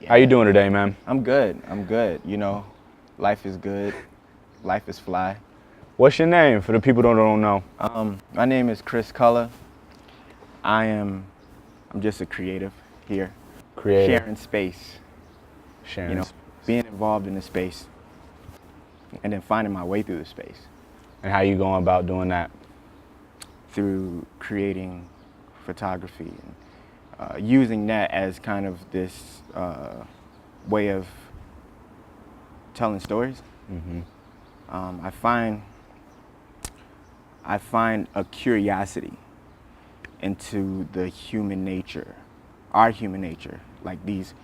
How you doing today, man? I'm good. I'm good. You know, life is good. Life is fly. What's your name for the people that don't know? My name is Chris Color. I'm just a creative here, Creative. sharing space. Sharon. You know, being involved in the space, and then finding my way through the space And how you going about doing that? through creating photography and using that as kind of this way of telling stories. I find a curiosity into the human nature, our human nature, like these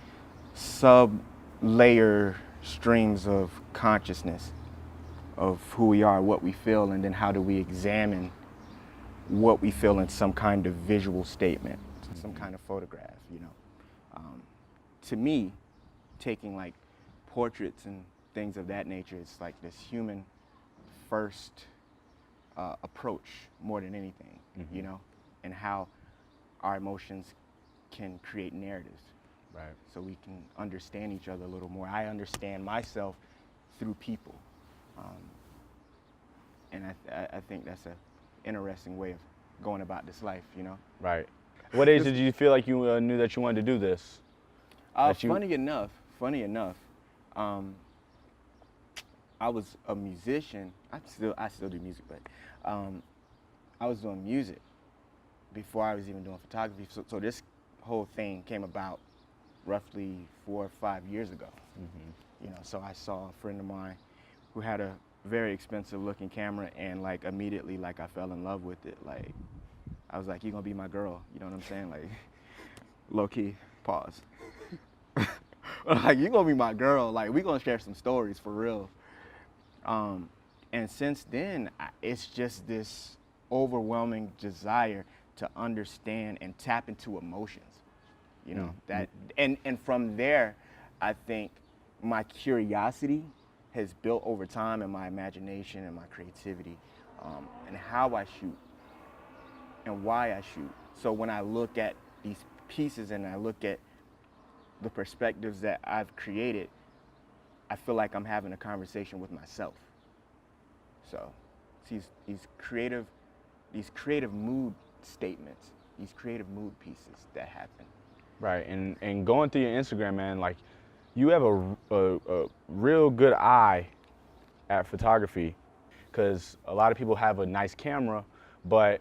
sub-layer streams of consciousness of who we are, what we feel, and then how do we examine what we feel in some kind of visual statement, some kind of photograph, you know. To me, taking like portraits and things of that nature, it's like this human first approach more than anything, you know, and how our emotions can create narratives. Right. So we can understand each other a little more. I understand myself through people. And I think that's an interesting way of going about this life, you know. Right. What age did you feel like you knew that you wanted to do this? Funny enough, I was a musician. I still do music, but I was doing music before I was even doing photography. So this whole thing came about roughly 4 or 5 years ago. You know, so I saw a friend of mine who had a very expensive looking camera, and like immediately, like I fell in love with it. Like I was like, "You're gonna be my girl," you know what I'm saying? Like low key, pause. Like, you're gonna be my girl. Like, we gonna share some stories for real. And since then, it's just this overwhelming desire to understand and tap into emotions, you know, that, and from there, I think my curiosity has built over time, and my imagination and my creativity, and how I shoot and why I shoot. So when I look at these pieces and I look at the perspectives that I've created, I feel like I'm having a conversation with myself. So it's these creative mood statements, these creative mood pieces that happen. Right. And going through your Instagram, man, like you have a real good eye at photography, because a lot of people have a nice camera, but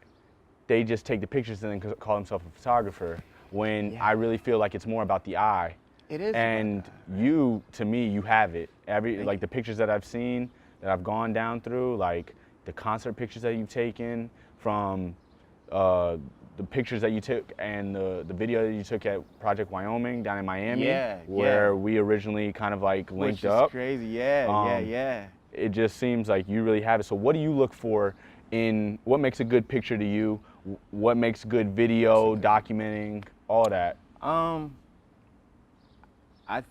they just take the pictures and then call themselves a photographer. When I really feel like it's more about the eye. It is. And you, to me, you have it. Like the pictures that I've seen, that I've gone down through, like the concert pictures that you've taken, from the pictures that you took and the video that you took at Project Wyoming down in Miami, where we originally kind of like linked up. Which is crazy, yeah. It just seems like you really have it. So what do you look for in what makes a good picture to you? What makes good video, documenting, all that? I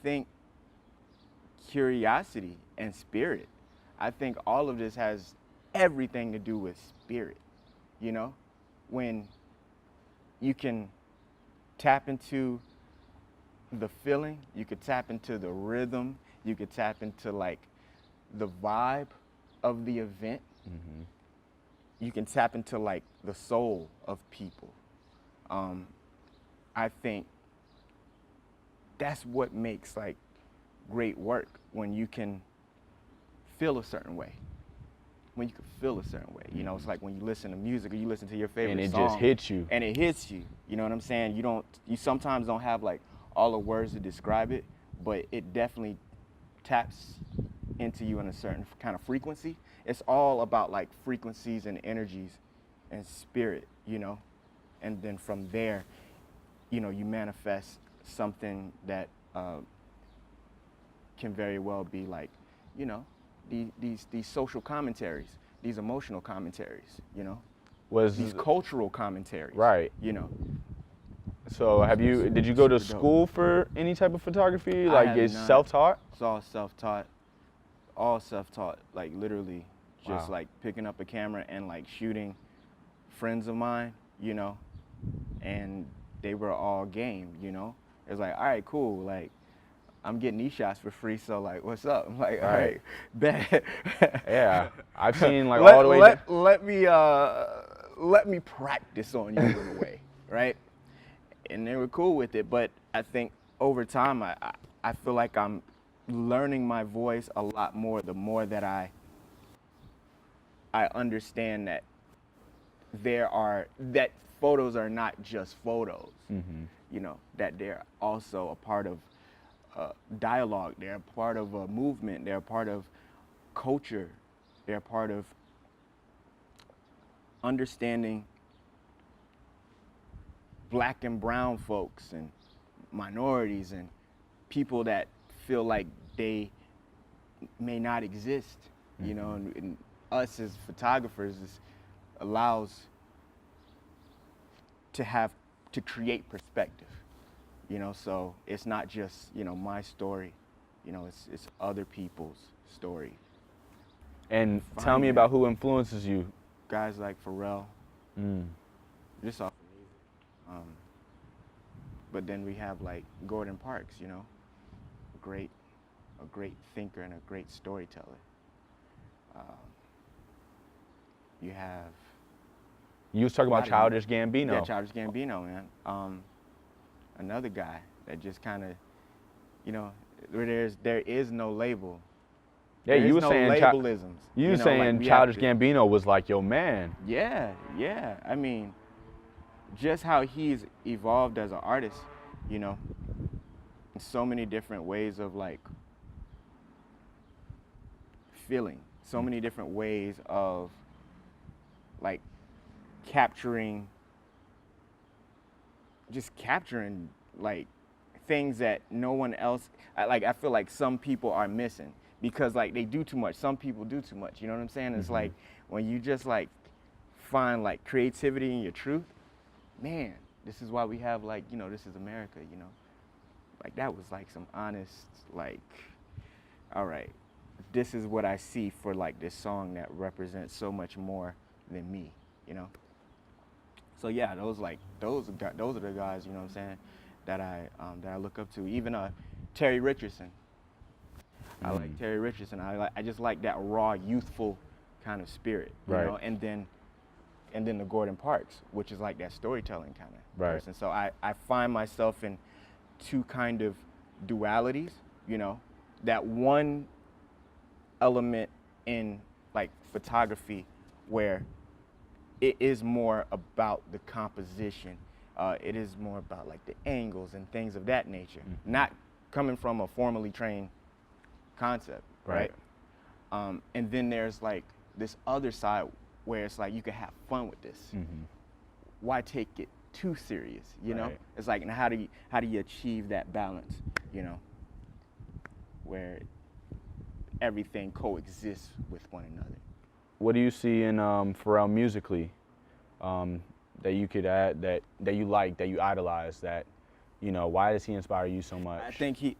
think curiosity and spirit. I think all of this has everything to do with spirit, you know? When you can tap into the feeling, you could tap into the rhythm, you could tap into like the vibe of the event. You can tap into like the soul of people. I think that's what makes like great work, when you can feel a certain way. When you can feel a certain way, you know, it's like when you listen to music or you listen to your favorite song. And it just hits you. And it hits you. You know what I'm saying? You sometimes don't have like all the words to describe it, but it definitely taps into you in a certain kind of frequency. It's all about like frequencies and energies and spirit, you know? And then from there, you know, you manifest something that can very well be like, you know, these social commentaries, these emotional commentaries, you know, these cultural commentaries, right? You know. So did you go to school for any type of photography? Like, it's self-taught? It's all self-taught, like literally just like picking up a camera and like shooting friends of mine, you know, and they were all game, you know. It was like, all right, cool, like I'm getting these shots for free, so like, what's up? I'm like, all Right. right, bet. Yeah, I've seen like all the way. Let me practice on you in a way, right? And they were cool with it, but I think over time, I feel like I'm learning my voice a lot more. The more that I understand that that photos are not just photos. You know, that they're also a part of dialogue. They're a part of a movement. They're a part of culture. They're a part of understanding black and brown folks and minorities and people that feel like they may not exist. You know, and us as photographers allows to create perspective. You know, so it's not just, you know, my story, you know, it's other people's story. And tell me about who influences you. Guys like Pharrell, just off of music. But then we have like Gordon Parks, you know, a great thinker and a great storyteller. You have. You was talking about Childish Gambino. Yeah, Childish Gambino, man. Another guy that just kind of, you know, where there is no label. Yeah, there you were no saying labelisms. You were know, saying like Childish Gambino was like your man. Yeah. I mean, just how he's evolved as an artist, you know, in so many different ways of like feeling, so many different ways of like capturing like things that no one else, I feel like some people are missing because like they do too much. Some people do too much, you know what I'm saying? It's like when you just like find like creativity in your truth, man, this is why we have like, you know, this is America, you know? Like that was like some honest, like, all right, this is what I see for like this song that represents so much more than me, you know? So yeah, those are the guys, you know what I'm saying, that I look up to. Even Terry Richardson. I like Terry Richardson. I just like that raw, youthful kind of spirit, you know. And then the Gordon Parks, which is like that storytelling kind of person. So I find myself in two kind of dualities, you know. That one element in like photography where it is more about the composition. It is more about like the angles and things of that nature, not coming from a formally trained concept, right? And then there's like this other side where it's like you can have fun with this. Why take it too serious, you know? It's like, and how do you achieve that balance, you know, where everything coexists with one another? What do you see in Pharrell musically that you could add, that you like, that you idolize, that, you know, why does he inspire you so much? I think he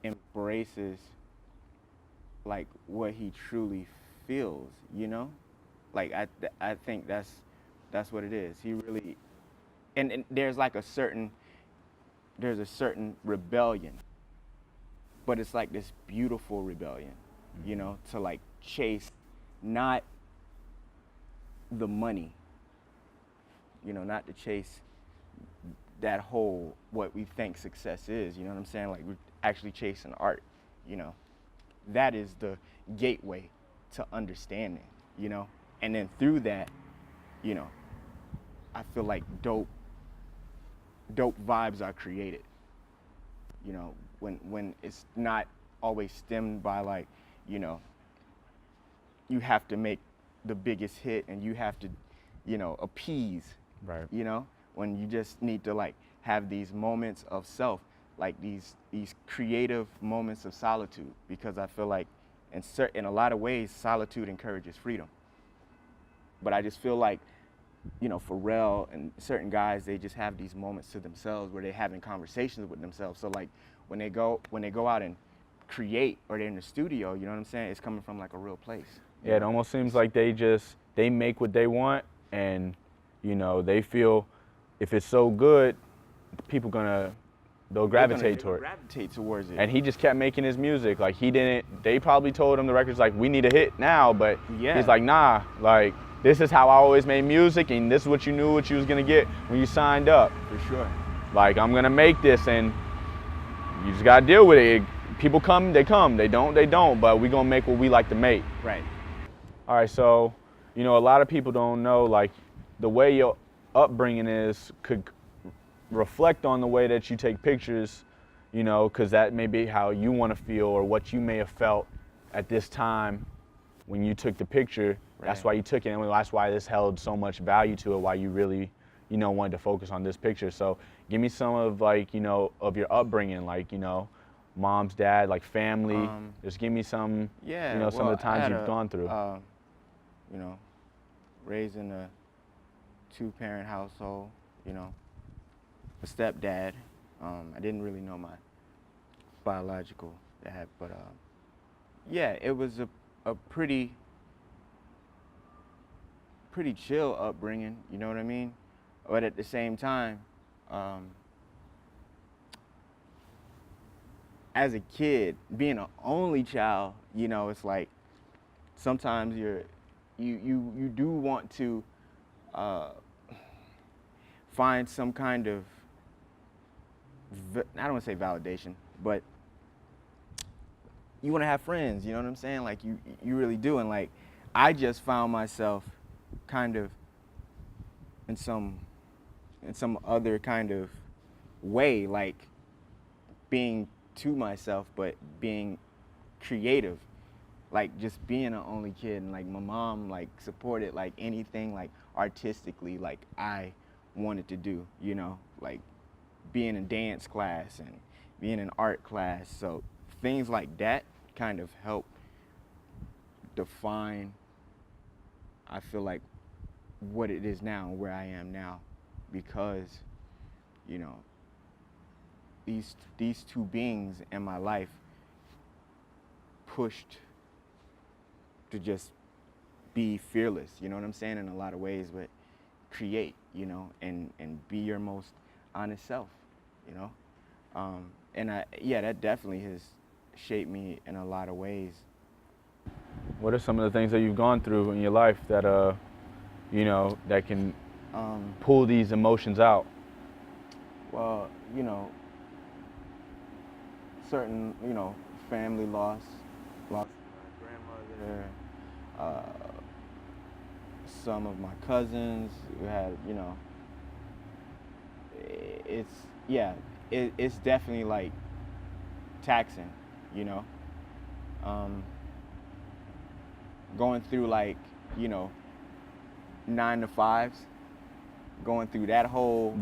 embraces like what he truly feels, you know? Like I think that's what it is. He really, and there's like a certain rebellion, but it's like this beautiful rebellion, you know, to like chase not the money, you know, not to chase that whole what we think success is, you know what I'm saying? Like we're actually chasing art, you know. That is the gateway to understanding, you know. And then through that, you know, I feel like dope vibes are created, you know, when it's not always stemmed by like, you know, you have to make the biggest hit and you have to, you know, appease, you know, when you just need to like have these moments of self, like these creative moments of solitude, because I feel like in a lot of ways solitude encourages freedom. But I just feel like, you know, Pharrell and certain guys, they just have these moments to themselves where they're having conversations with themselves. So like when they go out and create, or they're in the studio, you know what I'm saying? It's coming from like a real place. Yeah, it almost seems like they make what they want, and, you know, they feel if it's so good, people gonna they'll gravitate they're gonna toward it. gravitate towards it. And he just kept making his music. Like they probably told him, the record's like, we need a hit now, but Yeah. he's like, nah, like this is how I always made music, and this is what you knew what you was gonna get when you signed up. For sure. Like, I'm gonna make this, and you just gotta deal with it. People come, they come. They don't, but we gonna make what we like to make. Right. All right, so, you know, a lot of people don't know, like, the way your upbringing is could reflect on the way that you take pictures, you know, because that may be how you want to feel or what you may have felt at this time when you took the picture. Right. That's why you took it, and that's why this held so much value to it, why you really, you know, wanted to focus on this picture. So give me some of, like, you know, of your upbringing, like, you know, mom's, dad, like family. Just give me some, Yeah, you know, some of the times you've gone through. You know, raised in a 2-parent household, you know, a stepdad. I didn't really know my biological dad, but yeah, it was a pretty chill upbringing, you know what I mean? But at the same time, as a kid, being an only child, you know, it's like sometimes you do want to find some kind of, I don't want to say validation, but you want to have friends, you know what I'm saying? Like you really do. And like, I just found myself kind of in some other kind of way, like being to myself, but being creative, like just being an only kid. And like my mom like supported like anything like artistically like I wanted to do, you know, like being in dance class and being in art class. So things like that kind of help define, I feel like, what it is now and where I am now, because, you know, these two beings in my life pushed to just be fearless, you know what I'm saying, in a lot of ways, but create, you know, and be your most honest self, you know. And that definitely has shaped me in a lot of ways. What are some of the things that you've gone through in your life that, you know, that can pull these emotions out? Well, you know, certain, you know, family loss my grandmother, some of my cousins who had, you know, it's definitely like taxing, you know. Going through like, you know, 9 to 5s, going through that whole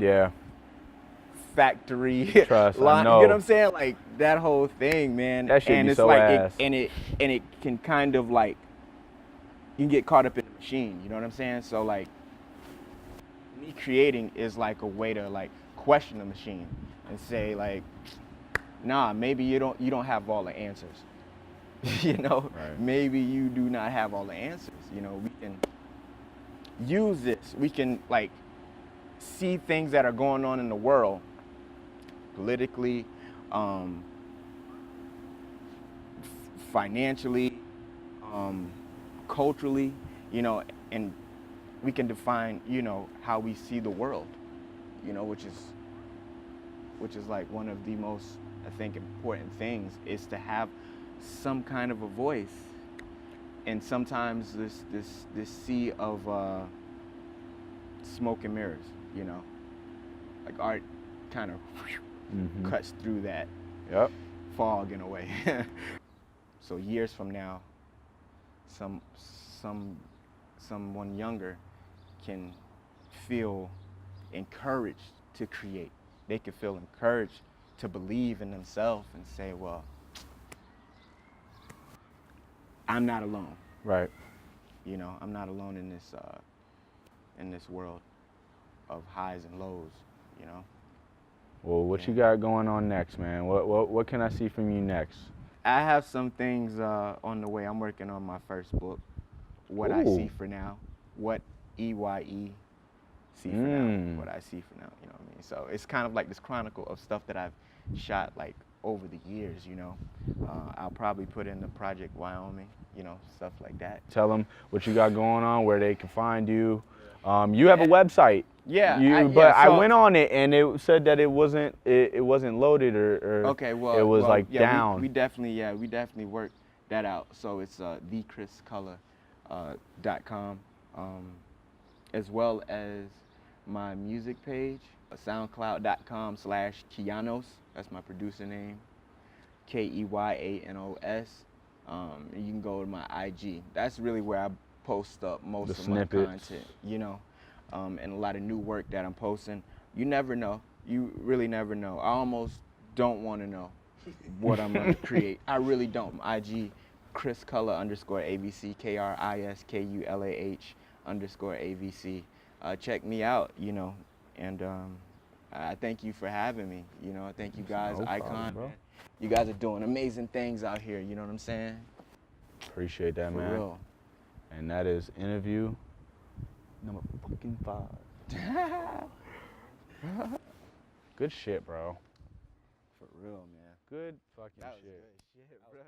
factory Trust, line, I know. you know what I'm saying? Like that whole thing, man. That shit and be it's so like ass. It can kind of like, you can get caught up in the machine, you know what I'm saying? So like me creating is like a way to like question the machine and say like, nah, maybe you don't have all the answers. You know, right. Maybe you do not have all the answers. You know, we can use this. We can like see things that are going on in the world, politically, financially, culturally, you know, and we can define, you know, how we see the world, you know, which is like one of the most, I think, important things, is to have some kind of a voice. And sometimes this sea of smoke and mirrors, you know, like art kind of cuts through that fog in a way. So years from now, someone younger can feel encouraged to create. They can feel encouraged to believe in themselves and say, well, I'm not alone. Right. You know, I'm not alone in this world of highs and lows, you know. Well, what you got going on next, man? What can I see from you next? I have some things on the way. I'm working on my first book, What I See for Now. What EYE see for now, what I see for now, you know what I mean? So it's kind of like this chronicle of stuff that I've shot like over the years, you know. I'll probably put in the Project Wyoming, you know, stuff like that. Tell them what you got going on, where they can find you. You have a website. Yeah, but I went on it and it said that it wasn't loaded or okay, well, it was like yeah, down. We definitely worked that out. So it's thechriscolor.com, as well as my music page, soundcloud.com/Keyanos. That's my producer name, Keyanos. You can go to my IG. That's really where I post up most of my content, you know, and a lot of new work that I'm posting. You never know. You really never know. I almost don't want to know what I'm going to create. I really don't. IG, ChrisColor_AVC, KRISKULAH_AVC. Check me out, you know, and I thank you for having me. You know, thank you guys, Icon. Bro. You guys are doing amazing things out here, you know what I'm saying? Appreciate that, For man. real. And that is interview number fucking 5. Good shit, bro. For real, man. Good fucking That was shit. good shit, bro.